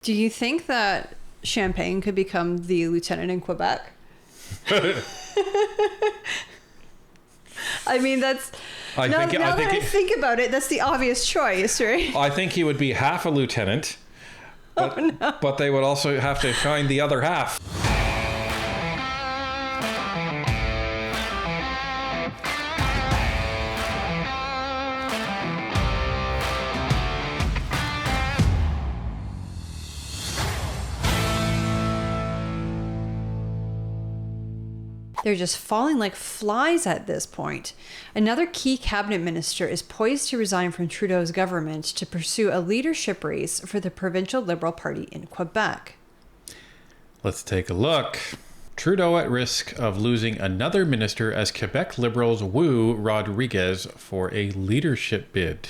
Do you think that Champagne could become the lieutenant in Quebec? I mean, that's... Now that I think about it, that's the obvious choice, right? I think he would be half a lieutenant, but they would also have to find the other half. They're just falling like flies at this point. Another key cabinet minister is poised to resign from Trudeau's government to pursue a leadership race for the provincial Liberal Party in Quebec. Let's take a look. Trudeau at risk of losing another minister as Quebec Liberals woo Rodriguez for a leadership bid.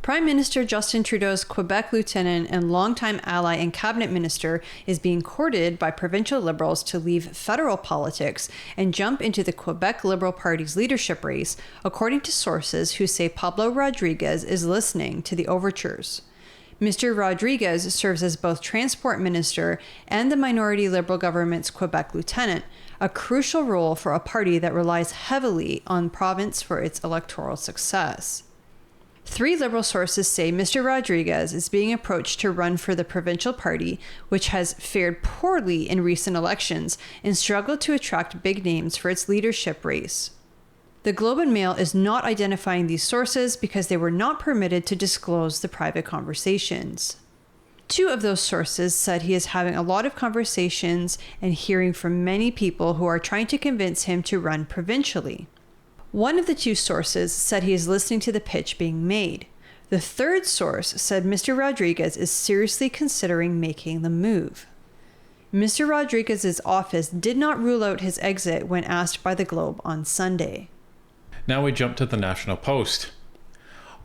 Prime Minister Justin Trudeau's Quebec lieutenant and longtime ally and cabinet minister is being courted by provincial Liberals to leave federal politics and jump into the Quebec Liberal Party's leadership race, according to sources who say Pablo Rodriguez is listening to the overtures. Mr. Rodriguez serves as both transport minister and the minority Liberal government's Quebec lieutenant, a crucial role for a party that relies heavily on province for its electoral success. 3 Liberal sources say Mr. Rodriguez is being approached to run for the provincial party, which has fared poorly in recent elections and struggled to attract big names for its leadership race. The Globe and Mail is not identifying these sources because they were not permitted to disclose the private conversations. 2 of those sources said he is having a lot of conversations and hearing from many people who are trying to convince him to run provincially. One of the 2 sources said he is listening to the pitch being made. The 3rd source said Mr. Rodriguez is seriously considering making the move. Mr. Rodriguez's office did not rule out his exit when asked by the Globe on Sunday. Now we jump to the National Post.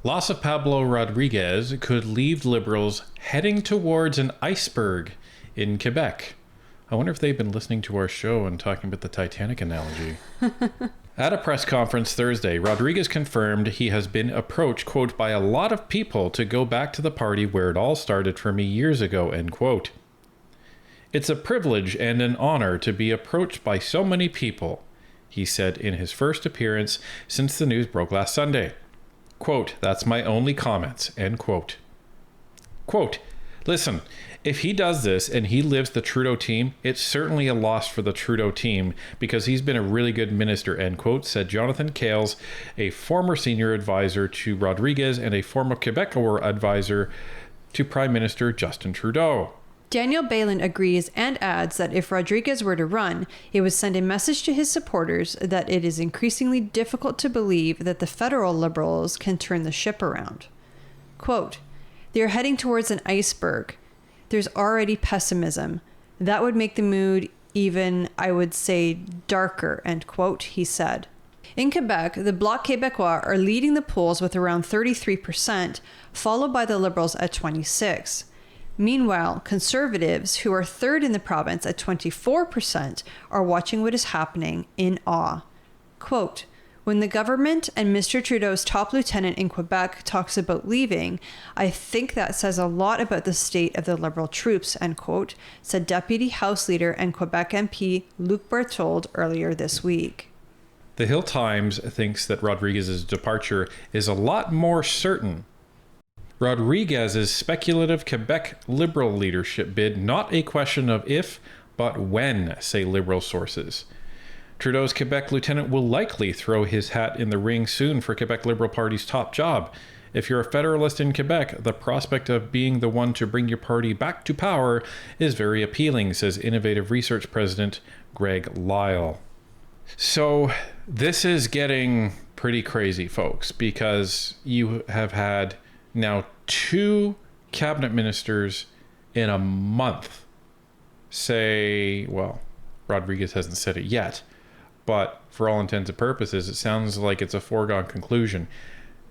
Loss of Pablo Rodriguez could leave Liberals heading towards an iceberg in Quebec. I wonder if they've been listening to our show and talking about the Titanic analogy. At a press conference Thursday, Rodriguez confirmed he has been approached, quote, by a lot of people to go back to the party where it all started for me years ago, end quote. It's a privilege and an honor to be approached by so many people, he said in his first appearance since the news broke last Sunday. Quote, that's my only comments, end quote. Quote, listen, if he does this and he lives the Trudeau team, it's certainly a loss for the Trudeau team because he's been a really good minister, end quote, said Jonathan Kales, a former senior advisor to Rodriguez and a former Quebecois advisor to Prime Minister Justin Trudeau. Daniel Balin agrees and adds that if Rodriguez were to run, it would send a message to his supporters that it is increasingly difficult to believe that the federal Liberals can turn the ship around. Quote, they are heading towards an iceberg. There's already pessimism. That would make the mood even, I would say, darker, end quote, he said. In Quebec, the Bloc Québécois are leading the polls with around 33%, followed by the Liberals at 26%. Meanwhile, Conservatives, who are 3rd in the province at 24%, are watching what is happening in awe. Quote, when the government and Mr. Trudeau's top lieutenant in Quebec talks about leaving, I think that says a lot about the state of the Liberal troops, end quote, said Deputy House Leader and Quebec MP Luc Berthold earlier this week. The Hill Times thinks that Rodriguez's departure is a lot more certain. Rodriguez's speculative Quebec Liberal leadership bid not a question of if, but when, say Liberal sources. Trudeau's Quebec lieutenant will likely throw his hat in the ring soon for Quebec Liberal Party's top job. If you're a federalist in Quebec, the prospect of being the one to bring your party back to power is very appealing, says Innovative Research President Greg Lyle. So this is getting pretty crazy, folks, because you have had now 2 cabinet ministers in a month say, well, Rodriguez hasn't said it yet, but for all intents and purposes, it sounds like it's a foregone conclusion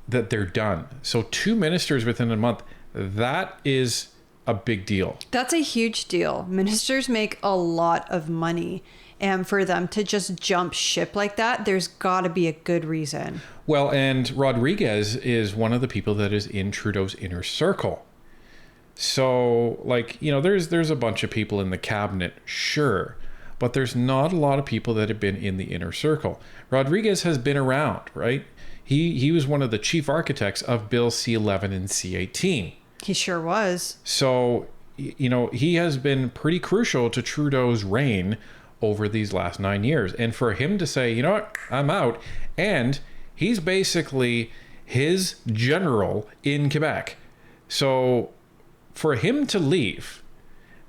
that they're done. So 2 ministers within a month, that is a big deal. That's a huge deal. Ministers make a lot of money. And for them to just jump ship like that, there's got to be a good reason. Well, and Rodriguez is one of the people that is in Trudeau's inner circle. So, like, there's a bunch of people in the cabinet, sure, but there's not a lot of people that have been in the inner circle. Rodriguez has been around, right? He was one of the chief architects of Bill C-11 and C-18. He sure was. So, he has been pretty crucial to Trudeau's reign over these last 9 years. And for him to say, you know what, I'm out, and he's basically his general in Quebec. So for him to leave,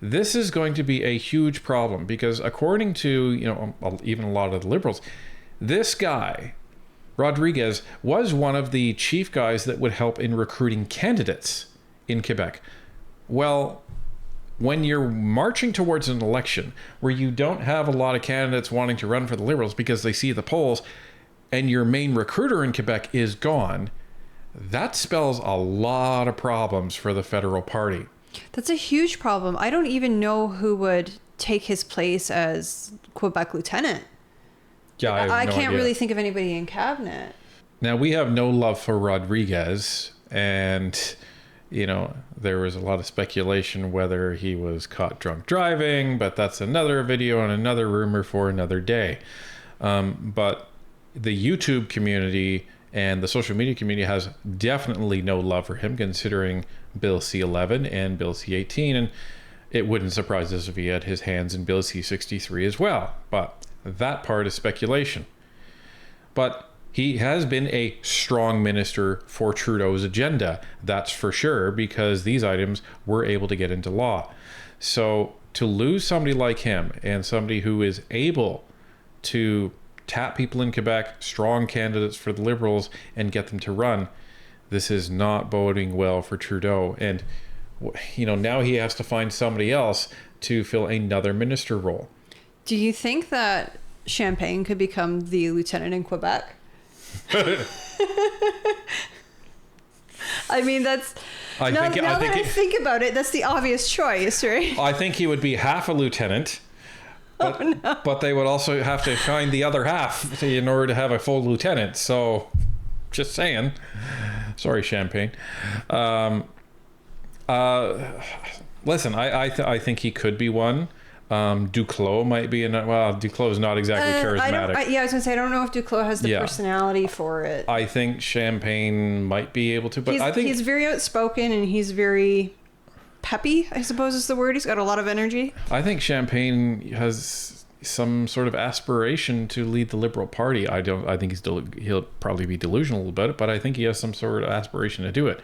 this is going to be a huge problem, because according to, even a lot of the Liberals, this guy, Rodriguez, was one of the chief guys that would help in recruiting candidates in Quebec. Well, when you're marching towards an election where you don't have a lot of candidates wanting to run for the Liberals because they see the polls, and your main recruiter in Quebec is gone, that spells a lot of problems for the federal party. That's a huge problem. I don't even know who would take his place as Quebec lieutenant. Yeah, I can't really think of anybody in cabinet. Now, we have no love for Rodriguez, and there was a lot of speculation whether he was caught drunk driving, but that's another video and another rumor for another day. But the YouTube community and the social media community has definitely no love for him, considering Bill C-11 and Bill C-18. And it wouldn't surprise us if he had his hands in Bill C-63 as well. But that part is speculation. But he has been a strong minister for Trudeau's agenda, that's for sure, because these items were able to get into law. So to lose somebody like him, and somebody who is able to tap people in Quebec, strong candidates for the Liberals, and get them to run, this is not boding well for Trudeau. And now he has to find somebody else to fill another minister role. Do you think that Champagne could become the lieutenant in Quebec? I mean, that's now that I think about it, that's the obvious choice, right? I think he would be half a lieutenant, but they would also have to find the other half in order to have a full lieutenant. So, just saying. Sorry, Champagne. Listen, I think he could be one. Duclos might be Duclos is not exactly charismatic. I was gonna say, I don't know if Duclos has the personality for it. I think Champagne might be able to, but I think he's very outspoken and he's very peppy, I suppose is the word. He's got a lot of energy. I think Champagne has some sort of aspiration to lead the Liberal Party. I think he'll probably be delusional about it, but I think he has some sort of aspiration to do it.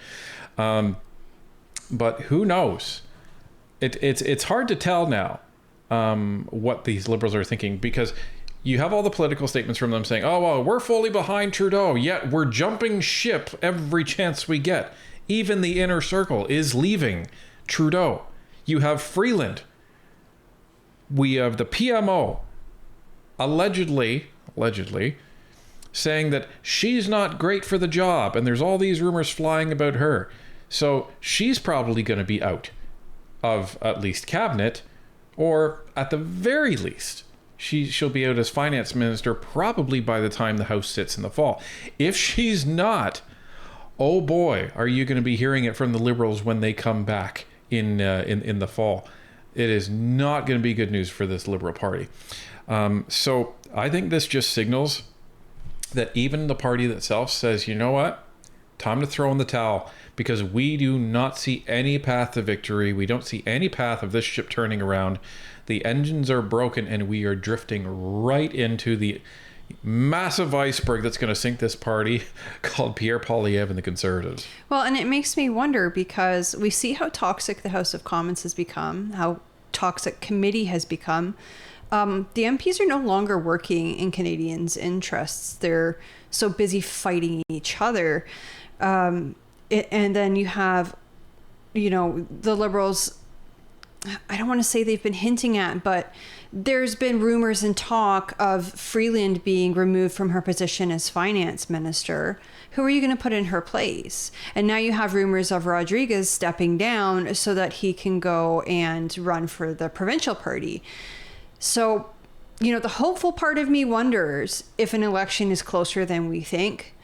But who knows? It's hard to tell now. What these Liberals are thinking, because you have all the political statements from them saying, oh, well, we're fully behind Trudeau, yet we're jumping ship every chance we get. Even the inner circle is leaving Trudeau. You have Freeland. We have the PMO allegedly saying that she's not great for the job, and there's all these rumors flying about her. So she's probably going to be out of at least cabinet. Or at the very least, she'll be out as finance minister probably by the time the House sits in the fall. If she's not, oh boy, are you going to be hearing it from the Liberals when they come back in the fall. It is not going to be good news for this Liberal Party. So I think this just signals that even the party itself says, you know what? Time to throw in the towel, because we do not see any path to victory. We don't see any path of this ship turning around. The engines are broken, and we are drifting right into the massive iceberg that's going to sink this party called Pierre Poilievre and the Conservatives. Well, and it makes me wonder, because we see how toxic the House of Commons has become, how toxic committee has become. The MPs are no longer working in Canadians' interests. They're so busy fighting each other. And then you have, the Liberals, I don't want to say they've been hinting at, but there's been rumors and talk of Freeland being removed from her position as finance minister. Who are you going to put in her place? And now you have rumors of Rodriguez stepping down so that he can go and run for the provincial party. So, the hopeful part of me wonders if an election is closer than we think.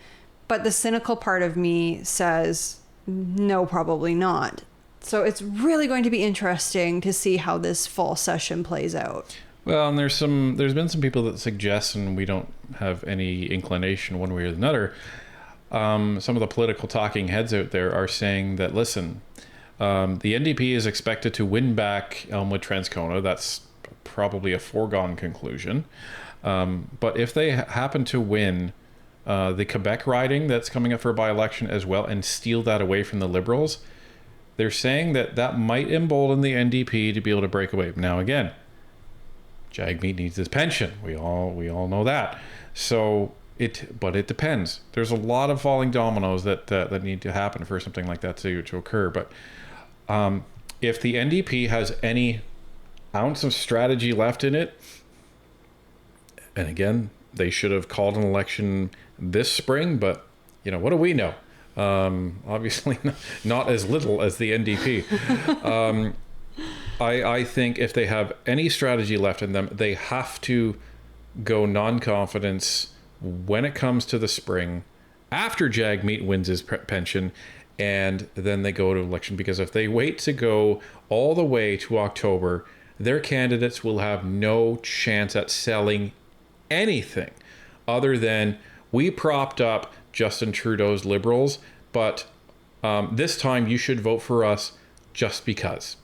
But the cynical part of me says, no, probably not. So it's really going to be interesting to see how this fall session plays out. Well, and there's been some people that suggest, and we don't have any inclination one way or another. Some of the political talking heads out there are saying that, listen, the NDP is expected to win back Elmwood-Transcona. That's probably a foregone conclusion. But if they happen to win the Quebec riding that's coming up for a by-election as well and steal that away from the Liberals, they're saying that that might embolden the NDP to be able to break away. Now, again, Jagmeet needs his pension. We all know that. So but it depends. There's a lot of falling dominoes that need to happen for something like that to occur. But if the NDP has any ounce of strategy left in it, and again, they should have called an election this spring, but what do we know? Obviously not as little as the NDP. I think if they have any strategy left in them, they have to go non-confidence when it comes to the spring, after Jagmeet wins his pension, and then they go to election. Because if they wait to go all the way to October, their candidates will have no chance at selling anything other than, we propped up Justin Trudeau's Liberals, but this time you should vote for us just because.